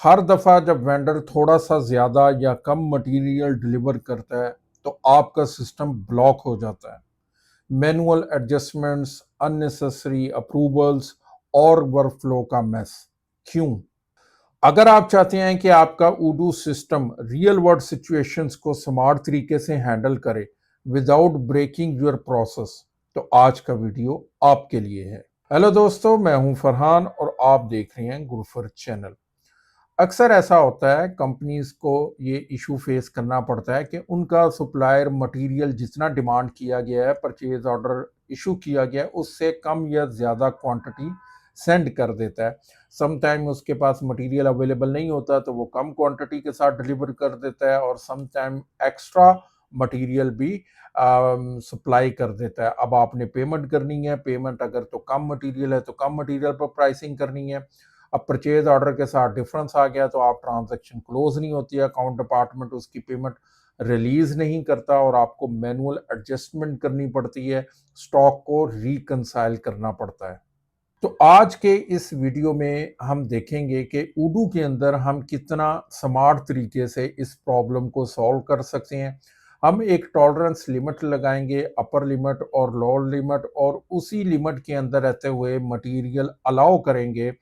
हर दफ़ा जब वेंडर थोड़ा-सा ज़्यादा या कम मटेरियल डिलीवर करता है, तो आपका सिस्टम ब्लॉक हो जाता है। मैनुअल एडजस्टमेंट्स, अननेसेसरी अप्रूवल्स और वर्कफ्लो का मेस। क्यों? अगर आप चाहते हैं कि आपका उडू सिस्टम रियल वर्ल्ड सिचुएशंस को स्मार्ट तरीके से हैंडल करे विदाउट ब्रेकिंग योर प्रोसेस, तो आज का वीडियो आपके लिए है। हेलो दोस्तों, मैं हूं फरहान और आप देख रहे हैं गुरफर चैनल। अक्सर ऐसा होता है, कंपनीज को ये इशू फेस करना पड़ता है कि उनका सप्लायर मटेरियल जितना डिमांड किया गया है, परचेज ऑर्डर इशू किया गया है, उससे कम या ज़्यादा क्वांटिटी सेंड कर देता है। समटाइम उसके पास मटेरियल अवेलेबल नहीं होता तो वो कम क्वांटिटी के साथ डिलीवर कर देता है, और समटाइम एक्स्ट्रा मटेरियल भी सप्लाई कर देता है। अब आपने पेमेंट करनी है, पेमेंट अगर तो कम मटेरियल है तो कम मटेरियल पर प्राइसिंग करनी है। अब परचेज ऑर्डर के साथ डिफरेंस आ गया तो आप ट्रांजैक्शन क्लोज नहीं होती है, अकाउंट डिपार्टमेंट उसकी पेमेंट रिलीज नहीं करता और आपको मैनुअल एडजस्टमेंट करनी पड़ती है, स्टॉक को रिकंसाइल करना पड़ता है। तो आज के इस वीडियो में हम देखेंगे कि उडू के अंदर हम कितना स्मार्ट तरीके से इस प्रॉब्लम को सॉल्व कर सकते हैं। हम एक टॉलरेंस लिमिट लगाएंगे, अपर लिमिट और लोअर लिमिट, और उसी लिमिट के अंदर रहते हुए मटेरियल अलाउ करेंगे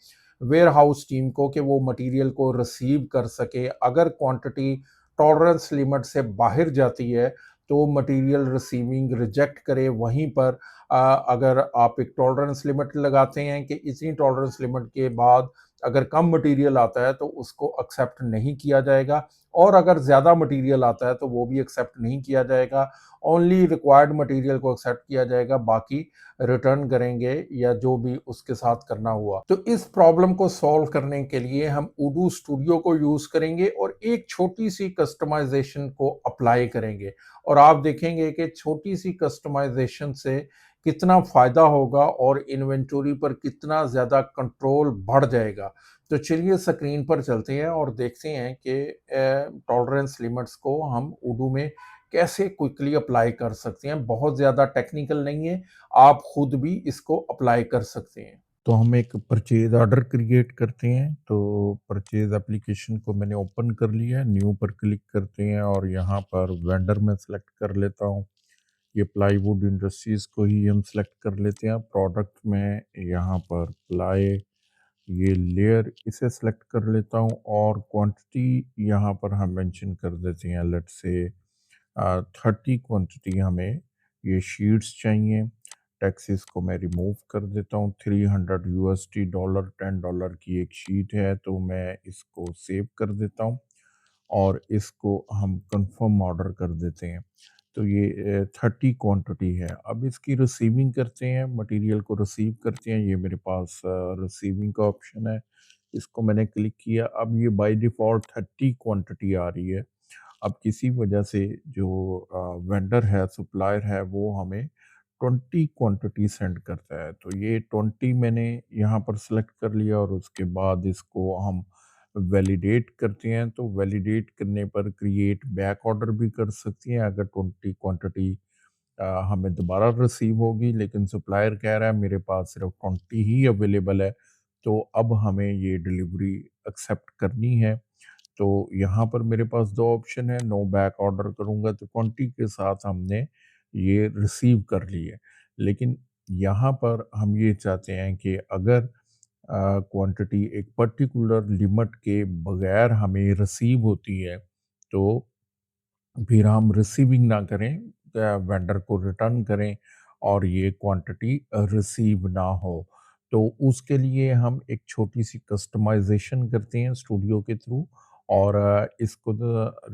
वेयर हाउस टीम को कि वो मटेरियल को रिसीव कर सके। अगर क्वांटिटी टॉलरेंस लिमिट से बाहर जाती है तो मटेरियल रिसीविंग रिजेक्ट करे। वहीं पर अगर आप एक टॉलरेंस लिमिट लगाते हैं कि इतनी टॉलरेंस लिमिट के बाद अगर कम मटेरियल आता है तो उसको एक्सेप्ट नहीं किया जाएगा, और अगर ज़्यादा मटेरियल आता है तो वो भी एक्सेप्ट नहीं किया जाएगा। ओनली रिक्वायर्ड मटेरियल को एक्सेप्ट किया जाएगा, बाकी रिटर्न करेंगे या जो भी उसके साथ करना हुआ। तो इस प्रॉब्लम को सॉल्व करने के लिए हम उडू स्टूडियो को यूज़ करेंगे और एक छोटी सी कस्टमाइजेशन को अप्लाई करेंगे, और आप देखेंगे कि छोटी सी कस्टमाइजेशन से कितना फ़ायदा होगा और इन्वेंटरी पर कितना ज़्यादा कंट्रोल बढ़ जाएगा। तो चलिए स्क्रीन पर चलते हैं और देखते हैं कि टॉलरेंस लिमिट्स को हम उडू में कैसे क्विकली अप्लाई कर सकते हैं। बहुत ज़्यादा टेक्निकल नहीं है, आप खुद भी इसको अप्लाई कर सकते हैं। तो हम एक परचेज ऑर्डर क्रिएट करते हैं। तो परचेज एप्लीकेशन को मैंने ओपन कर लिया है, न्यू पर क्लिक करते हैं और यहाँ पर वेंडर में सेलेक्ट कर लेता हूँ। ये प्लाईवुड इंडस्ट्रीज़ को ही हम सेलेक्ट कर लेते हैं। प्रोडक्ट में यहाँ पर प्लाई, ये लेयर इसे सेलेक्ट कर लेता हूँ और क्वांटिटी यहाँ पर हम मेंशन कर देते हैं। लेट्स से 30 क्वांटिटी हमें ये शीट्स चाहिए। टैक्सेस को मैं रिमूव कर देता हूँ। 300 यूएसडी डॉलर, $10 की एक शीट है, तो मैं इसको सेव कर देता हूँ और इसको हम कंफर्म ऑर्डर कर देते हैं। तो ये 30 क्वांटिटी है। अब इसकी रिसीविंग करते हैं, मटेरियल को रिसीव करते हैं। ये मेरे पास रिसीविंग का ऑप्शन है, इसको मैंने क्लिक किया। अब ये बाय डिफ़ॉल्ट 30 क्वांटिटी आ रही है। अब किसी वजह से जो वेंडर है, सप्लायर है, वो हमें 20 क्वांटिटी सेंड करता है। तो ये 20 मैंने यहाँ पर सेलेक्ट कर लिया और उसके बाद इसको हम वैलिडेट करते हैं। तो वैलिडेट करने पर क्रिएट बैक ऑर्डर भी कर सकती हैं अगर 20 क्वांटिटी हमें दोबारा रिसीव होगी, लेकिन सप्लायर कह रहा है मेरे पास सिर्फ 20 ही अवेलेबल है, तो अब हमें ये डिलीवरी एक्सेप्ट करनी है। तो यहाँ पर मेरे पास दो ऑप्शन है, नो बैक ऑर्डर करूँगा तो 20 के साथ हमने ये रिसीव कर ली है। लेकिन यहाँ पर हम ये चाहते हैं कि अगर क्वांटिटी एक पर्टिकुलर लिमिट के बगैर हमें रिसीव होती है, तो फिर हम रिसीविंग ना करें, वेंडर को रिटर्न करें और ये क्वांटिटी रिसीव ना हो। तो उसके लिए हम एक छोटी सी कस्टमाइजेशन करते हैं स्टूडियो के थ्रू, और इसको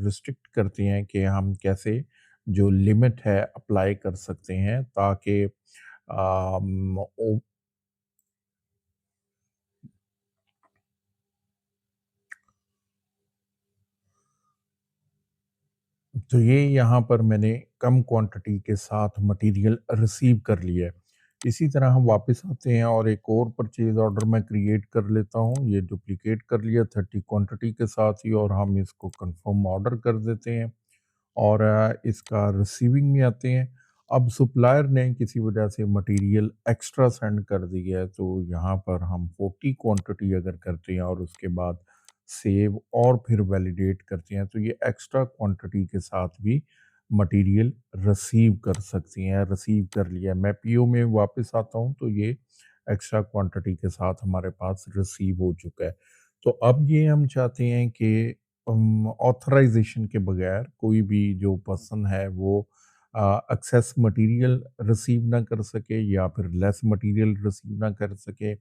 रिस्ट्रिक्ट करते हैं कि हम कैसे जो लिमिट है अप्लाई कर सकते हैं, ताकि तो ये यहाँ पर मैंने कम क्वांटिटी के साथ मटेरियल रिसीव कर लिया है। इसी तरह हम वापस आते हैं और एक और परचेज़ ऑर्डर मैं क्रिएट कर लेता हूँ। ये डुप्लिकेट कर लिया 30 क्वांटिटी के साथ ही, और हम इसको कंफर्म ऑर्डर कर देते हैं और इसका रिसीविंग में आते हैं। अब सप्लायर ने किसी वजह से मटेरियल एक्स्ट्रा सेंड कर दिया है, तो यहाँ पर हम 40 क्वांटिटी अगर करते हैं और उसके बाद सेव और फिर वैलिडेट करती हैं, तो ये एक्स्ट्रा क्वांटिटी के साथ भी मटेरियल रिसीव कर सकती हैं। रिसीव कर लिया, मैं पीओ में वापस आता हूँ तो ये एक्स्ट्रा क्वांटिटी के साथ हमारे पास रिसीव हो चुका है। तो अब ये हम चाहते हैं कि ऑथराइजेशन के बगैर कोई भी जो पर्सन है वो एक्सेस मटेरियल रिसीव ना कर सके या फिर लेस मटेरियल रिसीव ना कर सके।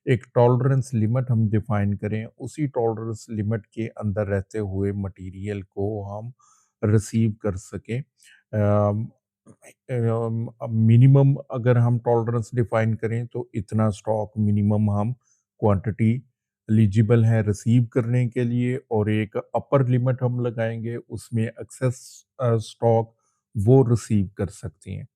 एक टॉलरेंस लिमिट हम डिफाइन करें, उसी टॉलरेंस लिमिट के अंदर रहते हुए मटेरियल को हम रिसीव कर सकें। अब मिनिमम अगर हम टॉलरेंस डिफाइन करें तो इतना स्टॉक मिनिमम हम क्वांटिटी एलिजिबल है रिसीव करने के लिए, और एक अपर लिमिट हम लगाएंगे उसमें एक्सेस स्टॉक वो रिसीव कर सकती हैं।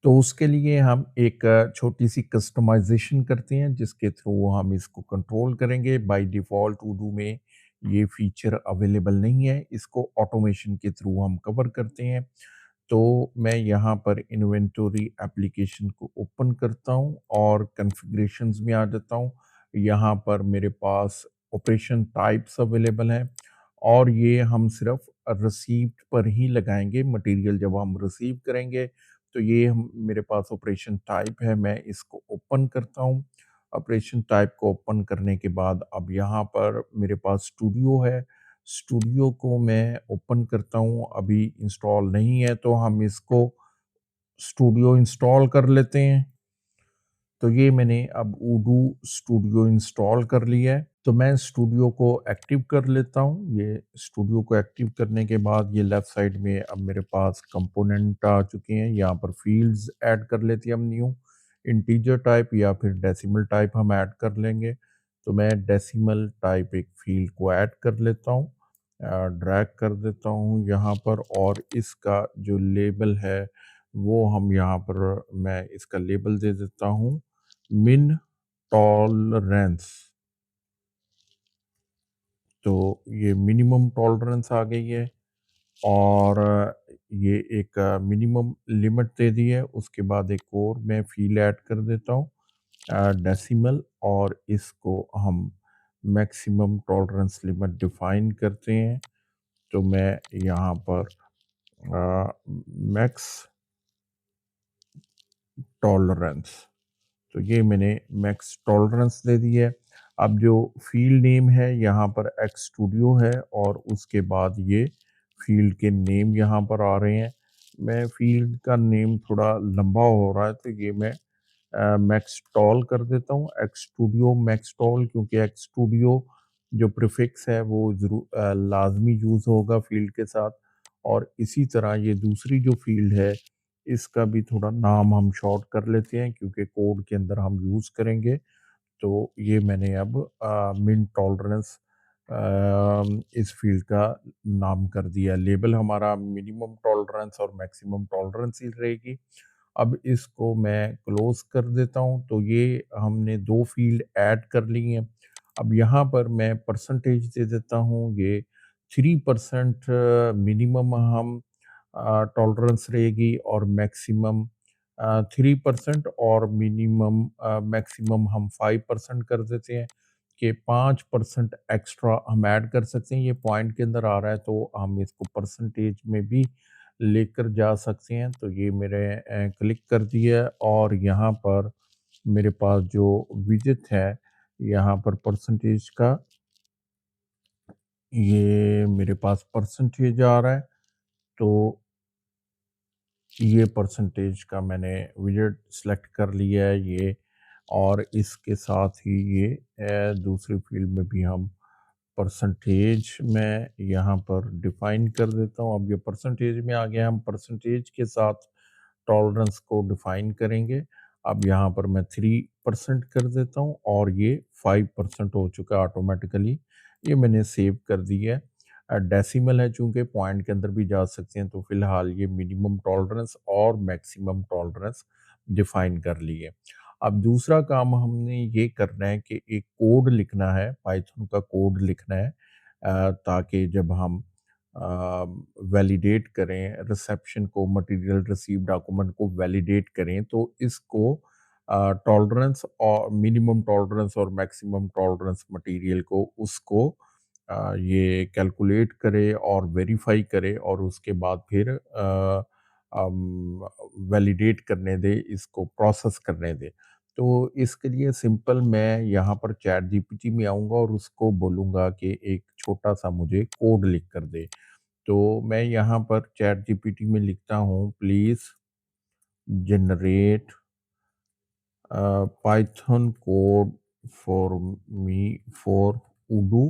तो उसके लिए हम एक छोटी-सी कस्टमाइज़ेशन करते हैं जिसके थ्रू हम इसको कंट्रोल करेंगे। बाय डिफ़ॉल्ट टू-डू में ये फ़ीचर अवेलेबल नहीं है, इसको ऑटोमेशन के थ्रू हम कवर करते हैं। तो मैं यहाँ पर इन्वेंटरी एप्लीकेशन को ओपन करता हूँ और कॉन्फ़िगरेशंस में आ जाता हूँ। यहाँ पर मेरे पास ऑपरेशन टाइप्स अवेलेबल हैं और ये हम सिर्फ़ रिसीप्ट पर ही लगाएँगे। मटेरियल जब हम रिसीव करेंगे तो ये हम मेरे पास ऑपरेशन टाइप है, मैं इसको ओपन करता हूँ। ऑपरेशन टाइप को ओपन करने के बाद अब यहाँ पर मेरे पास स्टूडियो है, स्टूडियो को मैं ओपन करता हूँ, अभी इंस्टॉल नहीं है तो हम इसको स्टूडियो इंस्टॉल कर लेते हैं। तो ये मैंने अब उडू स्टूडियो इंस्टॉल कर लिया है। तो मैं स्टूडियो को एक्टिव कर लेता हूँ। ये स्टूडियो को एक्टिव करने के बाद ये लेफ्ट साइड में अब मेरे पास कंपोनेंट आ चुके हैं। यहाँ पर फील्ड्स ऐड कर लेते हैं हम न्यू, इंटीजर टाइप या फिर डेसिमल टाइप हम ऐड कर लेंगे। तो मैं डेसिमल टाइप एक फील्ड को ऐड कर लेता हूँ, ड्रैग कर देता हूँ यहाँ पर, और इसका जो लेबल है वो हम यहाँ पर मैं इसका लेबल दे देता हूँ मिन टॉलरेंस। तो ये मिनिमम टॉलरेंस आ गई है और ये एक मिनिमम लिमिट दे दी है। उसके बाद एक और मैं फील्ड ऐड कर देता हूँ डेसिमल, और इसको हम मैक्सिमम टॉलरेंस लिमिट डिफाइन करते हैं। तो मैं यहाँ पर मैक्स टॉलरेंस, तो ये मैंने मैक्स टॉलरेंस दे दी है। अब जो फील्ड नेम है यहाँ पर एक्स स्टूडियो है और उसके बाद ये फील्ड के नेम यहाँ पर आ रहे हैं। मैं फील्ड का नेम थोड़ा लंबा हो रहा है तो ये मैं मैक्सटॉल कर देता हूँ, एक्स स्टूडियो मैक्सटॉल, क्योंकि एक्स स्टूडियो जो प्रीफिक्स है वो ज़रूर लाजमी यूज़ होगा फील्ड के साथ। और इसी तरह ये दूसरी जो फील्ड है इसका भी थोड़ा नाम हम शॉर्ट कर लेते हैं क्योंकि कोड के अंदर हम यूज़ करेंगे। तो ये मैंने अब मिन टॉलरेंस इस फील्ड का नाम कर दिया। लेबल हमारा मिनिमम टॉलरेंस और मैक्सिमम टॉलरेंस ही रहेगी। अब इसको मैं क्लोज कर देता हूँ। तो ये हमने दो फील्ड ऐड कर ली हैं। अब यहाँ पर मैं परसेंटेज दे देता हूँ, ये 3% मिनिमम हम टॉलरेंस रहेगी और मैक्सिमम 3% और मिनिमम मैक्सिमम हम 5% कर देते हैं कि 5% एक्स्ट्रा हम ऐड कर सकते हैं। ये पॉइंट के अंदर आ रहा है तो हम इसको परसेंटेज में भी लेकर जा सकते हैं। तो ये मेरे क्लिक कर दिया और यहाँ पर मेरे पास जो विजिट है यहाँ पर परसेंटेज का, ये मेरे पास परसेंटेज आ रहा है। तो ये परसेंटेज का मैंने विजेट सेलेक्ट कर लिया है ये, और इसके साथ ही ये दूसरी फील्ड में भी हम परसेंटेज में यहाँ पर डिफाइन कर देता हूँ। अब ये परसेंटेज में आ गया, हम परसेंटेज के साथ टॉलरेंस को डिफाइन करेंगे। अब यहाँ पर मैं 3% कर देता हूँ और ये 5% हो चुका है ऑटोमेटिकली। ये मैंने सेव कर दिया है। डेसिमल है चूंकि पॉइंट के अंदर भी जा सकते हैं, तो फिलहाल ये मिनिमम टॉलरेंस और मैक्सिमम टॉलरेंस डिफाइन कर लिए। अब दूसरा काम हमने ये करना है कि एक कोड लिखना है, पाइथन का कोड लिखना है ताकि जब हम वैलिडेट करें रिसेप्शन को, मटेरियल रिसीव डॉक्यूमेंट को वैलिडेट करें तो इसको टॉलरेंस और मिनिमम टॉलरेंस और मैक्सिमम टॉलरेंस मटेरियल को उसको ये कैलकुलेट करे और वेरीफाई करे और उसके बाद फिर वैलिडेट करने दे, इसको प्रोसेस करने दे। तो इसके लिए सिंपल मैं यहाँ पर चैट जीपीटी में आऊँगा और उसको बोलूँगा कि एक छोटा-सा मुझे कोड लिख कर दे। तो मैं यहाँ पर चैट जीपीटी में लिखता हूँ, please generate Python code for me for उडू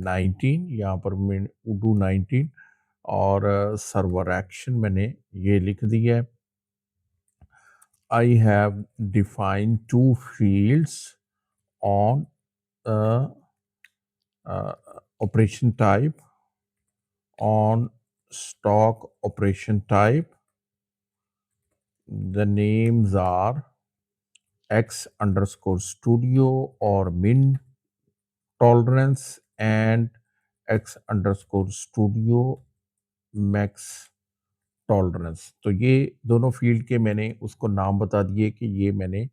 19, यहाँ पर मैं उडू 19 और सर्वर एक्शन मैंने ये लिख दिया है। I have defined two fields on operation type, on stock operation type. The names are x underscore studio or min tolerance and x underscore studio max tolerance. तो ये दोनों फील्ड के मैंने उसको नाम बता दिए कि ये मैंने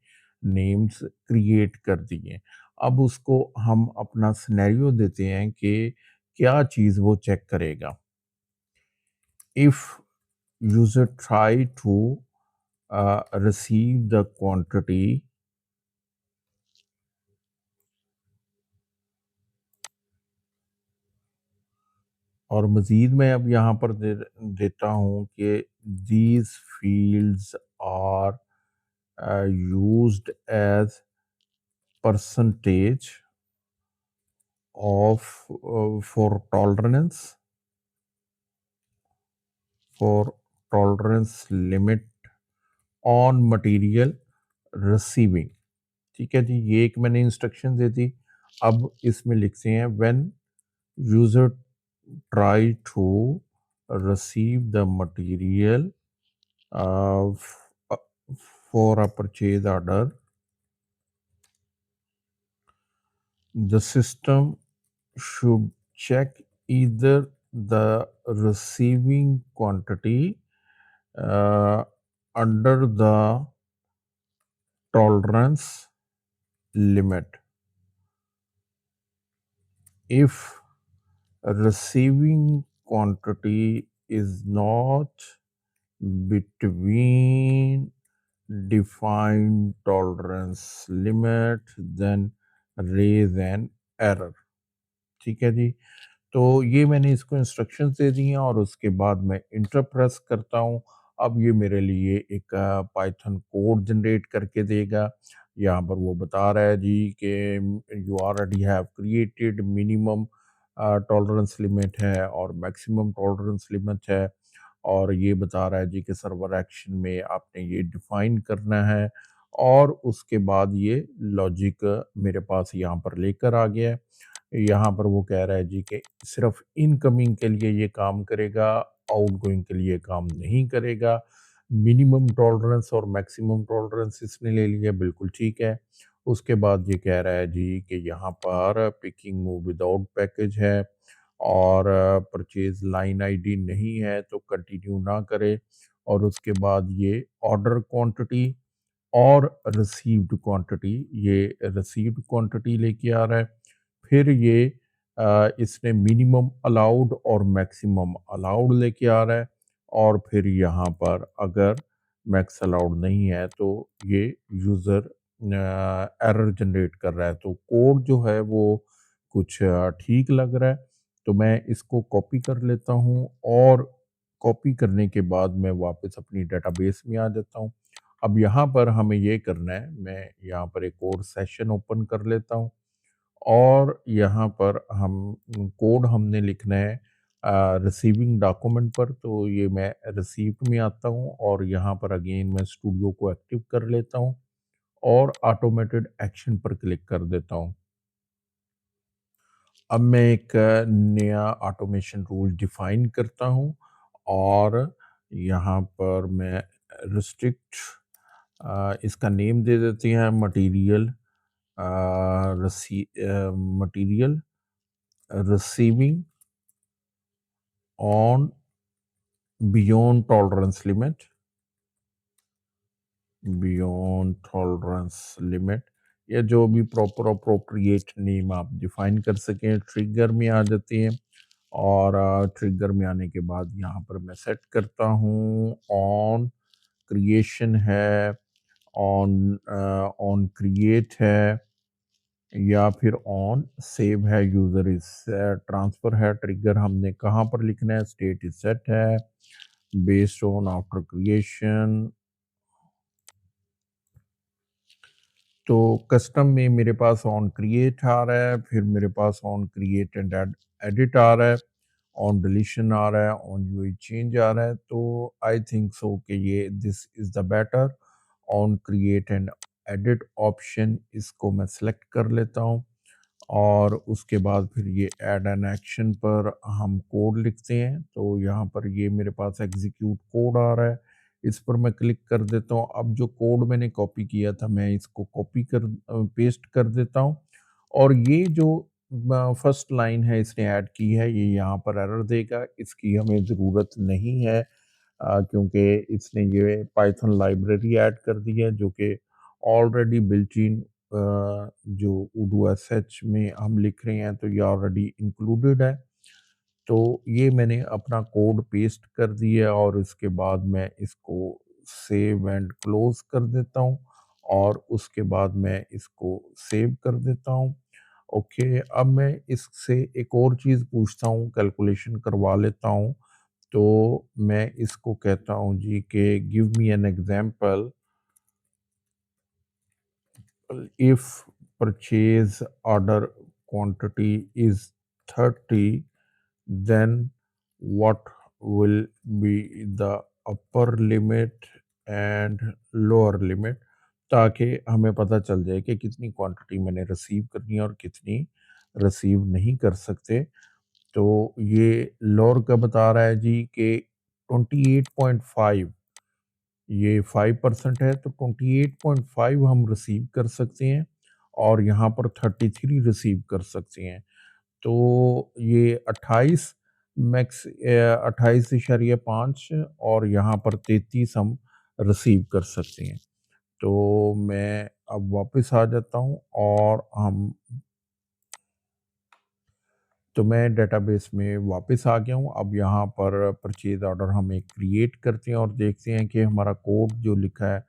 नेम्स क्रिएट कर दिए। अब उसको हम अपना सिनेरियो देते हैं कि क्या चीज़ वो चेक करेगा। If user try to receive the quantity और मज़ीद मैं अब यहाँ पर देता हूँ कि these fields are used as percentage of for tolerance limit on material receiving। ठीक है जी, ये एक मैंने इंस्ट्रक्शन दे दी। अब इसमें लिखते हैं when user try to receive the material for a purchase order, the system should check either the receiving quantity under the tolerance limit. If receiving quantity is not between defined tolerance limit, then raise an error। ठीक है जी। तो ये मैंने इसको instructions दे दी हैं और उसके बाद मैं इंटर प्रेस करता हूँ। अब ये मेरे लिए एक पाइथन कोड जनरेट करके देगा। यहाँ पर वो बता रहा है जी कि you already have created minimum tolerance limit है और मैक्सिमम टॉलरेंस लिमिट है और ये बता रहा है जी कि सर्वर एक्शन में आपने ये डिफाइन करना है और उसके बाद ये लॉजिक मेरे पास यहाँ पर लेकर आ गया है। यहाँ पर वो कह रहा है जी कि सिर्फ इनकमिंग के लिए ये काम करेगा, आउटगोइंग के लिए काम नहीं करेगा। मिनिमम टॉलरेंस और मैक्सिमम टॉलरेंस इसने ले लिया, बिल्कुल ठीक है। उसके बाद ये कह रहा है जी कि यहाँ पर पिकिंग मूव विदाउट पैकेज है और परचेज लाइन आईडी नहीं है तो कंटिन्यू ना करे और उसके बाद ये ऑर्डर क्वांटिटी और रिसीव्ड क्वांटिटी, ये रिसीव्ड क्वांटिटी लेके आ रहा है। फिर ये इसने मिनिमम अलाउड और मैक्सिमम अलाउड लेके आ रहा है और फिर यहाँ पर अगर मैक्स अलाउड नहीं है तो ये यूज़र एरर जनरेट कर रहा है। तो कोड जो है वो कुछ ठीक लग रहा है। तो मैं इसको कॉपी कर लेता हूँ और कॉपी करने के बाद मैं वापस अपनी डेटाबेस में आ जाता हूँ। अब यहाँ पर हमें ये करना है, मैं यहाँ पर एक और सेशन ओपन कर लेता हूँ और यहाँ पर हम कोड हमने लिखना है रिसीविंग डॉक्यूमेंट पर। तो ये मैं रिसीव्ड में आता हूँ और यहाँ पर अगेन मैं स्टूडियो को एक्टिव कर लेता हूँ और ऑटोमेटेड एक्शन पर क्लिक कर देता हूँ। अब मैं एक नया ऑटोमेशन रूल डिफाइन करता हूँ और यहाँ पर मैं रिस्ट्रिक्ट इसका नेम दे देते हैं material material receiving on beyond tolerance limit beyond tolerance limit, या जो भी प्रॉपर अप्रोप्रिएट नेम आप डिफाइन कर सकें, ट्रिगर में आ जाती हैं। और ट्रिगर में आने के बाद यहाँ पर मैं सेट करता हूँ ऑन क्रिएशन है, ऑन ऑन क्रिएट है, या फिर ऑन सेव है, यूजर इज ट्रांसफर है। ट्रिगर हमने कहाँ पर लिखना है, स्टेट इज सेट है, बेस्ड ऑन आफ्टर क्रिएशन। तो कस्टम में मेरे पास ऑन क्रिएट आ रहा है, फिर मेरे पास ऑन क्रिएट एंड एडिट आ रहा है, ऑन डिलीशन आ रहा है, ऑन यूआई चेंज आ रहा है। तो आई थिंक सो कि ये this is the better. On create and edit option, इसको मैं सेलेक्ट कर लेता हूँ, और उसके बाद फिर ये ऐड एन एक्शन पर हम कोड लिखते हैं। तो यहाँ पर ये मेरे पास एग्जीक्यूट कोड आ रहा है, इस पर मैं क्लिक कर देता हूँ। अब जो कोड मैंने कॉपी किया था, मैं इसको कॉपी कर पेस्ट कर देता हूँ। और ये जो फर्स्ट लाइन है इसने ऐड की है, ये यहाँ पर एरर देगा, इसकी हमें ज़रूरत नहीं है, क्योंकि इसने ये पाइथन लाइब्रेरी ऐड कर दी है जो कि ऑलरेडी बिल्ट इन, जो उडू एस एच में हम लिख रहे हैं तो ये ऑलरेडी इंक्लूडेड है। तो ये मैंने अपना कोड पेस्ट कर दिया, और उसके बाद मैं इसको सेव एंड क्लोज कर देता हूँ, और उसके बाद मैं इसको सेव कर देता हूँ। ओके, अब मैं इससे एक और चीज़ पूछता हूँ, कैलकुलेशन करवा लेता हूँ। तो मैं इसको कहता हूँ जी कि give me an example, if purchase order quantity is 30, then what will be the upper limit and lower limit, ताकि हमें पता चल जाए कि कितनी क्वांटिटी मैंने रिसीव करनी है और कितनी रिसीव नहीं कर सकते। तो ये लोअर का बता रहा है जी कि 28.5, ये 5% है, तो 28.5 हम रिसीव कर सकते हैं, और यहाँ पर 33 रिसीव कर सकते हैं। तो ये 28 मैक्स 28.5, और यहाँ पर 33 हम रिसीव कर सकते हैं। तो मैं अब वापस आ जाता हूँ, और मैं डेटाबेस में वापस आ गया हूँ। अब यहाँ पर परचेज ऑर्डर हम एक क्रिएट करते हैं और देखते हैं कि हमारा कोड जो लिखा है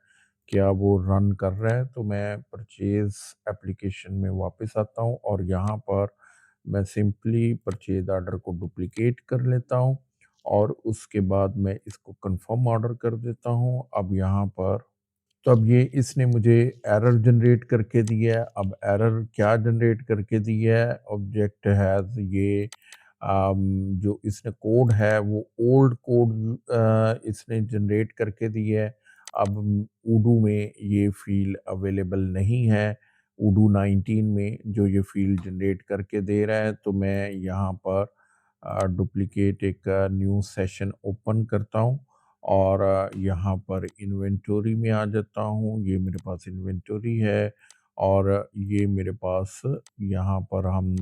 क्या वो रन कर रहा है। तो मैं परचेज एप्लीकेशन में वापस आता हूँ, और यहाँ पर मैं सिंपली परचेज ऑर्डर को डुप्लिकेट कर लेता हूँ, और उसके बाद मैं इसको कंफर्म ऑर्डर कर देता हूँ। अब यहाँ पर तो अब ये इसने मुझे एरर जनरेट करके दिया है। अब एरर क्या जनरेट करके दिया है, ऑब्जेक्ट हैज़ ये जो इसने कोड है वो ओल्ड कोड इसने जनरेट करके दिया है। अब उडू में ये फील्ड अवेलेबल नहीं है, उडू 19 में जो ये फील्ड जनरेट करके दे रहा है। तो मैं यहाँ पर डुप्लिकेट एक न्यू सेशन ओपन करता हूँ, और यहाँ पर इन्वेंटरी में आ जाता हूँ। ये मेरे पास इन्वेंटरी है, और ये मेरे पास यहाँ पर हम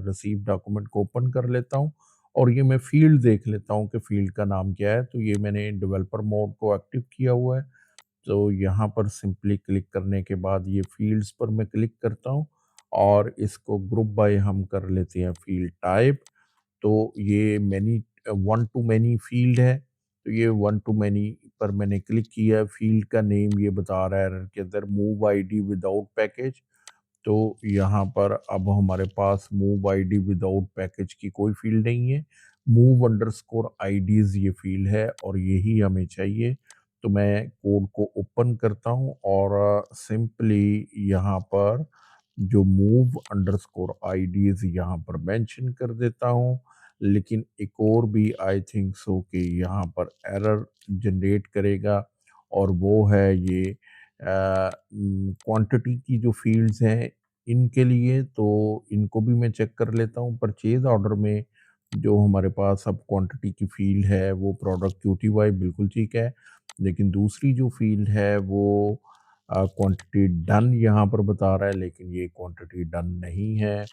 रिसीव डॉक्यूमेंट को ओपन कर लेता हूँ, और ये मैं फील्ड देख लेता हूँ कि फील्ड का नाम क्या है। तो ये मैंने डेवलपर मोड को एक्टिव किया हुआ है। तो यहाँ पर सिंपली क्लिक करने के बाद ये फील्ड्स पर मैं क्लिक करता हूँ, और इसको ग्रुप बाय हम कर लेते हैं फील्ड टाइप। तो ये many one two many field है, तो ये वन टू मैनी पर मैंने क्लिक किया। फील्ड का नेम ये बता रहा है एरर के अंदर, मूव आईडी विदाउट पैकेज। तो यहाँ पर अब हमारे पास मूव आईडी विदाउट पैकेज की कोई फील्ड नहीं है, मूव अंडरस्कोर आईडीज ये फील्ड है, और यही हमें चाहिए। तो मैं कोड को ओपन करता हूँ, और सिंपली यहाँ पर जो मूव अंडरस्कोर आईडीज यहाँ पर मेंशन कर देता हूँ। लेकिन एक और भी आई थिंक सो कि यहाँ पर एरर जनरेट करेगा, और वो है ये क्वांटिटी की जो फील्ड्स हैं इनके लिए। तो इनको भी मैं चेक कर लेता हूँ। परचेज ऑर्डर में जो हमारे पास अब क्वांटिटी की फील्ड है वो प्रोडक्ट क्यूटीवाई बिल्कुल ठीक है, लेकिन दूसरी जो फील्ड है वो क्वांटिटी डन यहाँ पर बता रहा है, लेकिन ये क्वांटिटी डन नहीं है।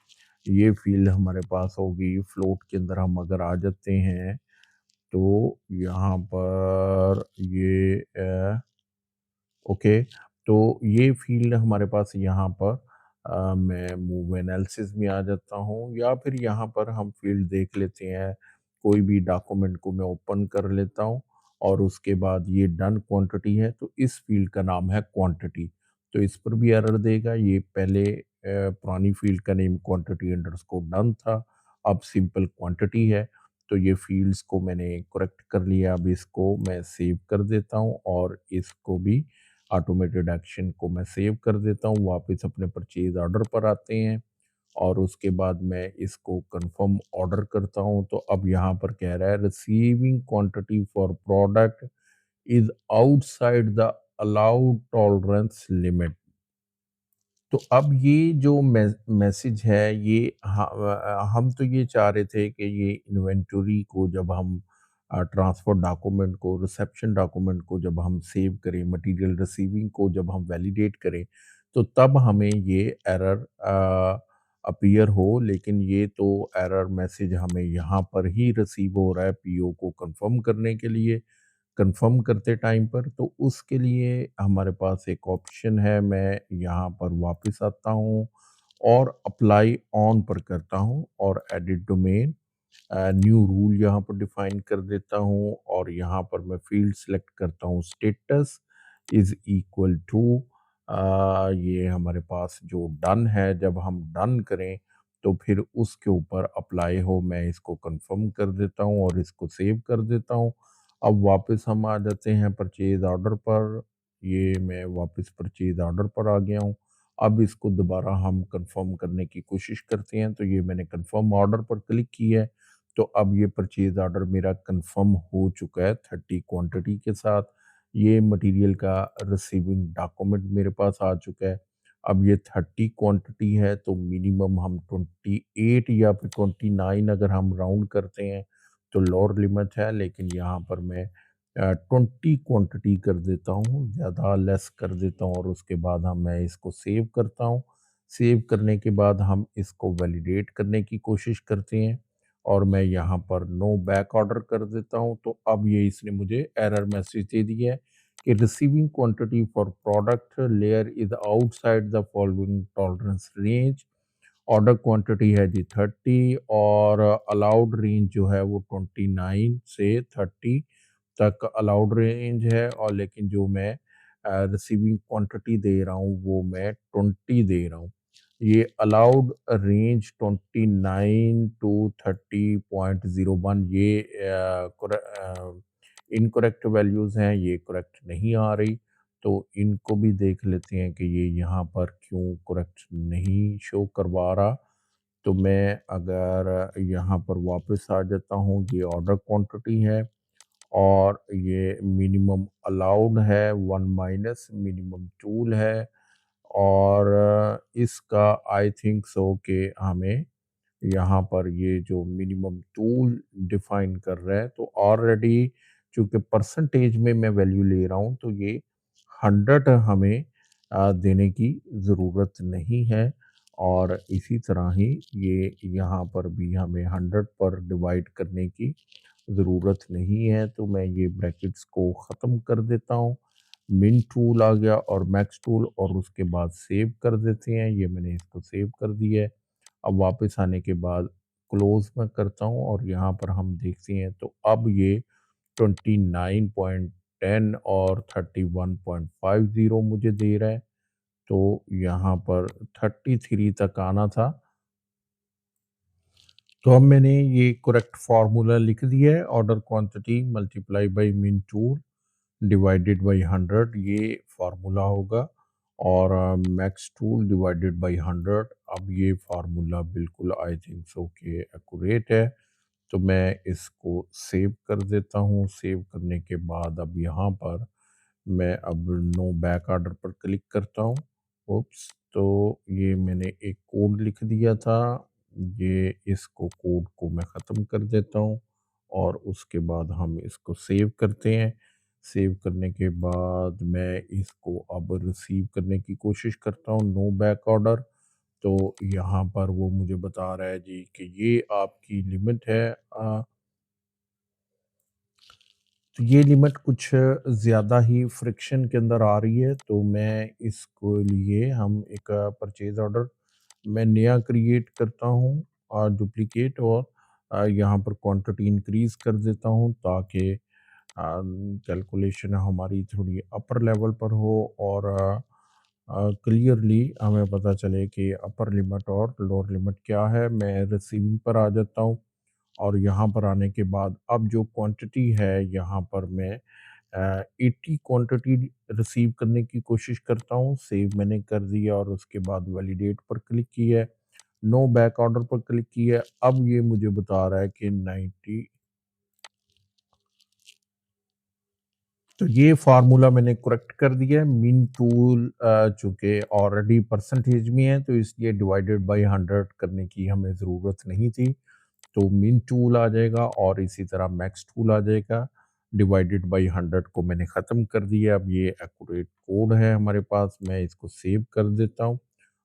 ये फील्ड हमारे पास होगी फ्लोट के अंदर। हम अगर आ जाते हैं तो यहाँ पर ये ओके, तो ये फ़ील्ड हमारे पास यहाँ पर मैं मूव एनालिसिस में आ जाता हूँ या फिर यहाँ पर हम फ़ील्ड देख लेते हैं, कोई भी डॉक्यूमेंट को मैं ओपन कर लेता हूँ और उसके बाद ये डन क्वांटिटी है, तो इस फ़ील्ड का नाम है क्वांटिटी। तो इस पर भी एरर देगा, ये पहले पुरानी फ़ील्ड का नेम क्वांटिटी अंडरस्कोर डन था, अब सिंपल क्वांटिटी है। तो ये फ़ील्ड्स को मैंने करेक्ट कर लिया, अब इसको मैं सेव कर देता हूँ और इसको भी ऑटोमेटेड एक्शन को मैं सेव कर देता हूँ, वापस अपने परचेज ऑर्डर पर आते हैं और उसके बाद मैं इसको कंफर्म ऑर्डर करता हूँ। तो अब यहाँ पर कह रहा है receiving quantity for product is outside the allowed tolerance limit. तो अब ये जो मैसेज है ये हम तो ये चाह रहे थे कि ये इन्वेंटरी को जब हम ट्रांसफर डॉक्यूमेंट को, रिसेप्शन डॉक्यूमेंट को जब हम सेव करें, मटेरियल रिसीविंग को जब हम वैलिडेट करें, तो तब हमें ये एरर अपीयर हो, लेकिन ये तो एरर मैसेज हमें यहाँ पर ही रिसीव हो रहा है पीओ को कंफर्म करने के लिए। कंफर्म करते टाइम पर, तो उसके लिए हमारे पास एक ऑप्शन है, मैं यहाँ पर वापस आता हूँ और अप्लाई ऑन पर करता हूँ और एडिट डोमेन न्यू रूल यहाँ पर डिफाइन कर देता हूँ और यहाँ पर मैं फील्ड सेलेक्ट करता हूँ स्टेटस इज इक्वल टू ये हमारे पास जो डन है, जब हम डन करें तो फिर उसके ऊपर अप्लाई हो, मैं इसको कंफर्म कर देता हूँ और इसको सेव कर देता हूँ। अब वापस हम आ जाते हैं परचेज ऑर्डर पर, ये मैं वापस परचेज ऑर्डर पर आ गया हूँ। अब इसको दोबारा हम कंफर्म करने की कोशिश करते हैं, तो ये मैंने कंफर्म ऑर्डर पर क्लिक किया है, तो अब ये परचेज ऑर्डर मेरा कंफर्म हो चुका है 30 क्वांटिटी के साथ। ये मटेरियल का रिसीविंग डॉक्यूमेंट मेरे पास आ चुका है। अब ये 30 क्वांटिटी है, तो मिनिमम हम 28 या फिर 29 अगर हम राउंड करते हैं तो लोअर लिमिट है, लेकिन यहाँ पर मैं 20 क्वांटिटी कर देता हूँ, ज़्यादा लेस कर देता हूँ और उसके बाद मैं इसको सेव करता हूँ। सेव करने के बाद हम इसको वैलिडेट करने की कोशिश करते हैं और मैं यहाँ पर नो बैक ऑर्डर कर देता हूँ। तो अब ये इसने मुझे एरर मैसेज दे दिया है कि receiving quantity for product layer is outside the following tolerance range. Order quantity है जी 30 और अलाउड रेंज जो है वो 29 से 30 तक अलाउड रेंज है, और लेकिन जो मैं रिसीविंग क्वांटिटी दे रहा हूँ वो मैं 20 दे रहा हूँ। ये अलाउड रेंज 29 टू 30.01, ये इनकरेक्ट वैल्यूज़ हैं, ये करेक्ट नहीं आ रही। तो इनको भी देख लेते हैं कि ये यहाँ पर क्यों करेक्ट नहीं शो करवा रहा। तो मैं अगर यहाँ पर वापस आ जाता हूँ, ये ऑर्डर क्वांटिटी है और ये मिनिमम अलाउड है 1 माइनस मिनिमम टूल है और इसका आई थिंक सो कि हमें यहाँ पर ये जो मिनिमम टूल डिफाइन कर रहा है, तो ऑलरेडी चूंकि परसेंटेज में मैं वैल्यू ले रहा हूँ, तो ये 100 हमें देने की ज़रूरत नहीं है और इसी तरह ही ये यहाँ पर भी हमें 100 पर डिवाइड करने की ज़रूरत नहीं है। तो मैं ये ब्रैकेट्स को ख़त्म कर देता हूँ, मिन टूल आ गया और मैक्स टूल और उसके बाद सेव कर देते हैं। ये मैंने इसको सेव कर दिया है। अब वापस आने के बाद क्लोज मैं करता हूँ और यहाँ पर हम देखते हैं, तो अब ये 29.10 और 31.50 मुझे दे रहा है। तो यहाँ पर 33 तक आना था। तो अब मैंने ये करेक्ट फार्मूला लिख दिया है, ऑर्डर क्वांटिटी मल्टीप्लाई बाय मिन टूल डिवाइडेड बाय 100, ये फार्मूला होगा और मैक्स टूल डिवाइडेड बाय 100। अब ये फार्मूला बिल्कुल आई थिंक सो कि एक्यूरेट है। तो मैं इसको सेव कर देता हूँ। सेव करने के बाद अब यहाँ पर मैं अब नो बैक ऑर्डर पर क्लिक करता हूँ। उप्स, तो ये मैंने एक कोड लिख दिया था, ये इसको कोड को मैं ख़त्म कर देता हूँ और उसके बाद हम इसको सेव करते हैं। सेव करने के बाद मैं इसको अब रिसीव करने की कोशिश करता हूँ, नो बैक ऑर्डर। तो यहाँ पर वो मुझे बता रहा है जी कि ये आपकी लिमिट है। तो ये लिमिट कुछ ज़्यादा ही फ्रिक्शन के अंदर आ रही है, तो मैं इसको लिए हम एक परचेज़ ऑर्डर मैं नया क्रिएट करता हूँ और डुप्लिकेट, और यहाँ पर क्वांटिटी इंक्रीज़ कर देता हूँ ताकि कैलकुलेशन हमारी थोड़ी अपर लेवल पर हो, और क्लियरली हमें पता चले कि अपर लिमिट और लोअर लिमिट क्या है। मैं रिसीविंग पर आ जाता हूँ, और यहाँ पर आने के बाद अब जो क्वांटिटी है यहाँ पर मैं 80 क्वांटिटी रिसीव करने की कोशिश करता हूँ। सेव मैंने कर दिया और उसके बाद वैलिडेट पर क्लिक किया है, नो बैक ऑर्डर पर क्लिक किया है। अब ये मुझे बता रहा है कि 90, तो ये फार्मूला मैंने करेक्ट कर दिया है। मीन टूल चूँकि ऑलरेडी परसेंटेज में है, तो इसलिए डिवाइडेड बाय 100 करने की हमें ज़रूरत नहीं थी। तो मीन टूल आ जाएगा और इसी तरह मैक्स टूल आ जाएगा। डिवाइडेड बाय 100 को मैंने ख़त्म कर दिया। अब ये एक्यूरेट कोड है हमारे पास, मैं इसको सेव कर देता हूँ।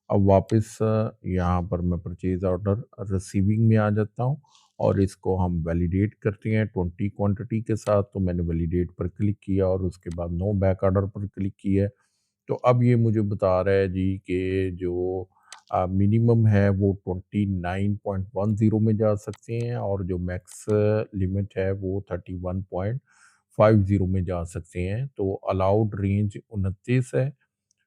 अब वापस यहाँ पर मैं परचेज़ ऑर्डर रिसीविंग में आ जाता हूँ, और इसको हम वैलिडेट करते हैं 20 क्वांटिटी के साथ। तो मैंने वैलिडेट पर क्लिक किया और उसके बाद नो बैक ऑर्डर पर क्लिक किया। तो अब ये मुझे बता रहा है जी कि जो मिनिमम है वो 29.10 में जा सकते हैं, और जो मैक्स लिमिट है वो 31.50 में जा सकते हैं। तो अलाउड रेंज 29 है,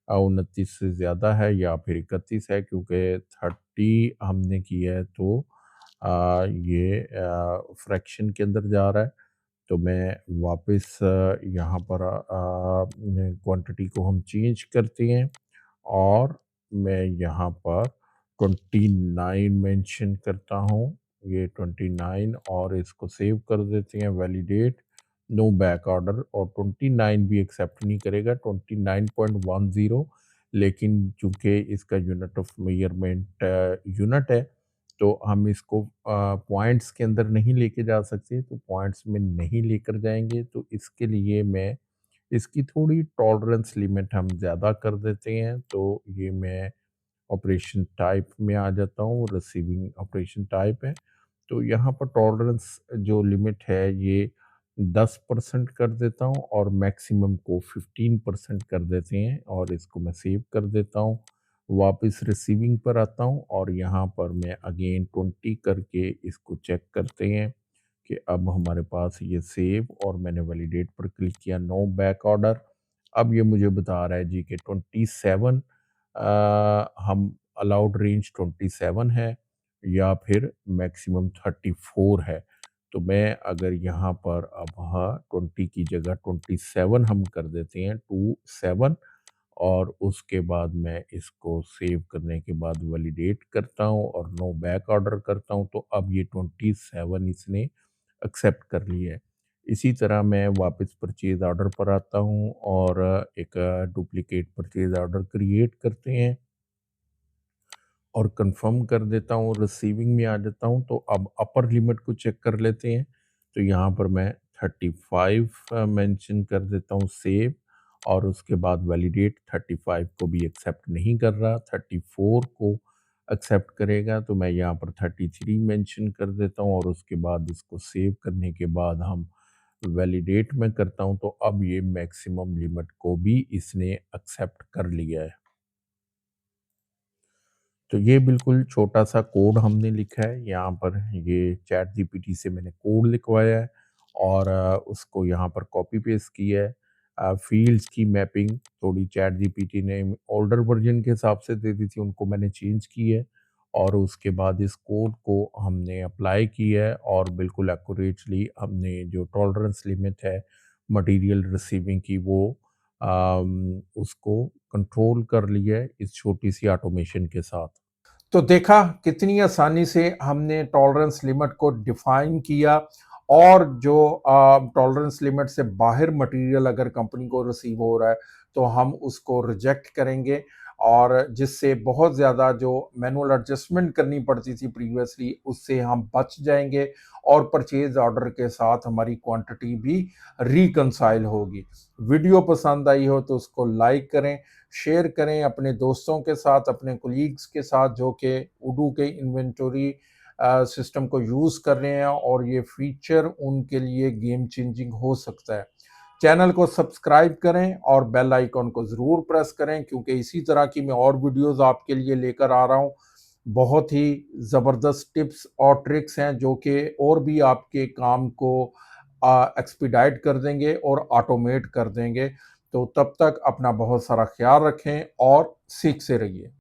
29 से ज़्यादा है या फिर 31 है, क्योंकि 30 हमने किया है तो ये फ्रैक्शन के अंदर जा रहा है। तो मैं वापस यहाँ पर क्वांटिटी को हम चेंज करते हैं, और मैं यहाँ पर 29 मेंशन करता हूँ, ये 29, और इसको सेव कर देते हैं, वैलिडेट, नो बैक ऑर्डर, और 29 भी एक्सेप्ट नहीं करेगा, 29.10। लेकिन चूंकि इसका यूनिट ऑफ मेजरमेंट यूनिट है, तो हम इसको पॉइंट्स के अंदर नहीं लेके जा सकते, तो पॉइंट्स में नहीं लेकर जाएंगे। तो इसके लिए मैं इसकी थोड़ी टॉलरेंस लिमिट हम ज़्यादा कर देते हैं। तो ये मैं ऑपरेशन टाइप में आ जाता हूँ, रिसीविंग ऑपरेशन टाइप है। तो यहाँ पर टॉलरेंस जो लिमिट है ये 10% कर देता हूँ, और मैक्सिमम को 15% कर देते हैं, और इसको मैं सेव कर देता हूँ। वापस रिसीविंग पर आता हूँ, और यहाँ पर मैं अगेन 20 करके इसको चेक करते हैं कि अब हमारे पास ये सेव, और मैंने वैलिडेट पर क्लिक किया, नो बैक ऑर्डर। अब ये मुझे बता रहा है जी कि 27 हम अलाउड रेंज 27 है या फिर मैक्सिमम 34 है। तो मैं अगर यहाँ पर अब 20 की जगह 27 हम कर देते हैं, 27, और उसके बाद मैं इसको सेव करने के बाद वैलिडेट करता हूँ और नो बैक ऑर्डर करता हूँ, तो अब ये 27 इसने एक्सेप्ट कर लिया है। इसी तरह मैं वापस परचेज़ ऑर्डर पर आता हूँ, और एक डुप्लिकेट परचेज़ ऑर्डर क्रिएट करते हैं और कंफर्म कर देता हूँ, रिसीविंग में आ जाता हूँ। तो अब अपर लिमिट को चेक कर लेते हैं। तो यहाँ पर मैं 35 मेंशन कर देता हूँ, सेव, और उसके बाद वैलिडेट। 35 को भी एक्सेप्ट नहीं कर रहा, 34 को एक्सेप्ट करेगा। तो मैं यहाँ पर 33 मेंशन कर देता हूँ, और उसके बाद इसको सेव करने के बाद हम वैलिडेट में करता हूँ। तो अब ये मैक्सिमम लिमिट को भी इसने एक्सेप्ट कर लिया है। तो ये बिल्कुल छोटा-सा कोड हमने लिखा है, यहाँ पर ये चैट जीपीटी से मैंने कोड लिखवाया है, और उसको यहाँ पर कॉपी पेस्ट किया है। फ़ील्ड्स की मैपिंग थोड़ी चैट जीपीटी ने ओल्डर वर्ज़न के हिसाब से दे दी थी, उनको मैंने चेंज की है, और उसके बाद इस कोड को हमने अप्लाई किया है, और बिल्कुल एक्यूरेटली हमने जो टॉलरेंस लिमिट है मटीरियल रिसीविंग की, वो उसको कंट्रोल कर लिया है इस छोटी-सी ऑटोमेशन के साथ। तो देखा कितनी आसानी से हमने टॉलरेंस लिमिट को डिफाइन किया, और जो टॉलरेंस लिमिट से बाहर मटेरियल अगर कंपनी को रिसीव हो रहा है तो हम उसको रिजेक्ट करेंगे, और जिससे बहुत ज़्यादा जो मैनुअल एडजस्टमेंट करनी पड़ती थी प्रीवियसली उससे हम बच जाएंगे, और परचेज ऑर्डर के साथ हमारी क्वांटिटी भी रिकंसाइल होगी। वीडियो पसंद आई हो तो उसको लाइक करें, शेयर करें अपने दोस्तों के साथ, अपने कोलीग्स के साथ जो कि उडू के इन्वेंटरी सिस्टम को यूज़ कर रहे हैं और ये फीचर उनके लिए गेम चेंजिंग हो सकता है। चैनल को सब्सक्राइब करें और बेल आइकॉन को ज़रूर प्रेस करें, क्योंकि इसी तरह की मैं और वीडियोज़ आपके लिए लेकर आ रहा हूँ। बहुत ही ज़बरदस्त टिप्स और ट्रिक्स हैं जो कि और भी आपके काम को एक्सपीडाइट कर देंगे और ऑटोमेट कर देंगे। तो तब तक अपना बहुत सारा ख्याल रखें और सीखते रहिए।